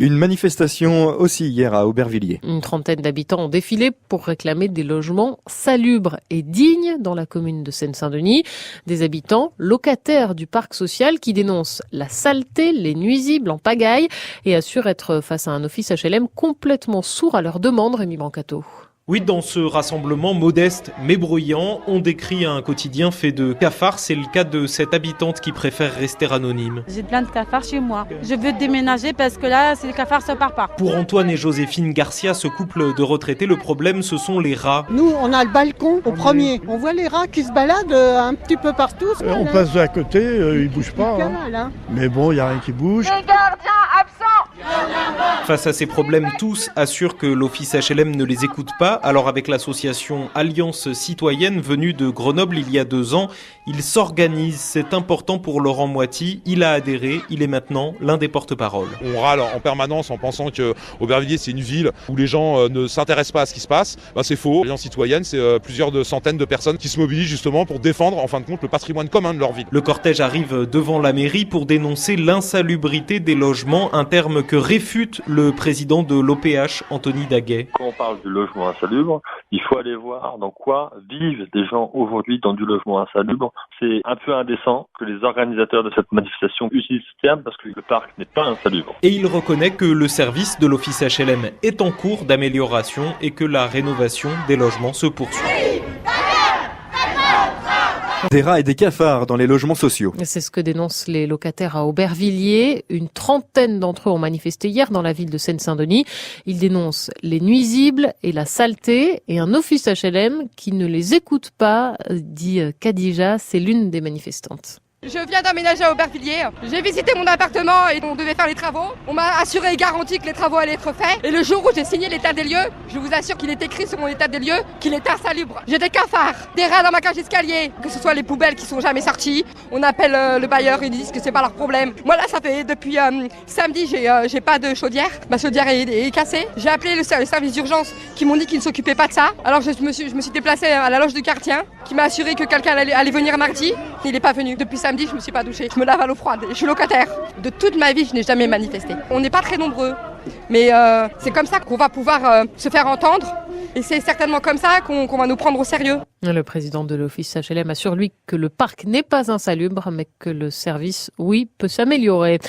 Une manifestation aussi hier à Aubervilliers. Une trentaine d'habitants ont défilé pour réclamer des logements salubres et dignes dans la commune de Seine-Saint-Denis. Des habitants locataires du parc social qui dénoncent la saleté, les nuisibles en pagaille et assurent être face à un office HLM complètement sourd à leurs demandes, Rémi Brancato. Oui, dans ce rassemblement modeste mais bruyant, on décrit un quotidien fait de cafards. C'est le cas de cette habitante qui préfère rester anonyme. J'ai plein de cafards chez moi. Je veux déménager parce que là, les cafards se partent pas. Pour Antoine et Joséphine Garcia, ce couple de retraités, le problème, ce sont les rats. Nous, on a le balcon au premier. On voit les rats qui se baladent un petit peu partout. On passe de à côté, ils bougent pas. Mais bon, il n'y a rien qui bouge. Les gardiens absents. Face à ces problèmes, tous assurent que l'office HLM ne les écoute pas. Alors avec l'association Alliance Citoyenne venue de Grenoble il y a 2 ans, ils s'organisent. C'est important pour Laurent Moiti. Il a adhéré. Il est maintenant l'un des porte-parole. On râle en permanence en pensant que Aubervilliers c'est une ville où les gens ne s'intéressent pas à ce qui se passe. C'est faux. L'Alliance Citoyenne, c'est plusieurs centaines de personnes qui se mobilisent justement pour défendre en fin de compte le patrimoine commun de leur ville. Le cortège arrive devant la mairie pour dénoncer l'insalubrité des logements, un terme que réfute le président de l'OPH, Anthony Daguet. Quand on parle du logement insalubre, il faut aller voir dans quoi vivent des gens aujourd'hui dans du logement insalubre. C'est un peu indécent que les organisateurs de cette manifestation utilisent ce terme parce que le parc n'est pas insalubre. Et il reconnaît que le service de l'office HLM est en cours d'amélioration et que la rénovation des logements se poursuit. Des rats et des cafards dans les logements sociaux. C'est ce que dénoncent les locataires à Aubervilliers. Une trentaine d'entre eux ont manifesté hier dans la ville de Seine-Saint-Denis. Ils dénoncent les nuisibles et la saleté et un office HLM qui ne les écoute pas, dit Khadija, c'est l'une des manifestantes. Je viens d'emménager à Aubervilliers. J'ai visité mon appartement et on devait faire les travaux. On m'a assuré et garanti que les travaux allaient être faits. Et le jour où j'ai signé l'état des lieux, je vous assure qu'il est écrit sur mon état des lieux qu'il est insalubre. J'ai des cafards, des rats dans ma cage d'escalier, que ce soit les poubelles qui sont jamais sorties. On appelle le bailleur, ils disent que c'est pas leur problème. Moi là, ça fait depuis samedi, j'ai pas de chaudière. Ma chaudière est cassée. J'ai appelé le service d'urgence qui m'ont dit qu'ils ne s'occupaient pas de ça. Alors je me suis déplacée à la loge du quartier qui m'a assuré que quelqu'un allait venir mardi. Il n'est pas venu. Depuis samedi, je me suis pas douchée. Je me lave à l'eau froide. Je suis locataire. De toute ma vie, je n'ai jamais manifesté. On n'est pas très nombreux. Mais c'est comme ça qu'on va pouvoir se faire entendre. Et c'est certainement comme ça qu'on va nous prendre au sérieux. Le président de l'office HLM assure lui que le parc n'est pas insalubre, mais que le service, oui, peut s'améliorer.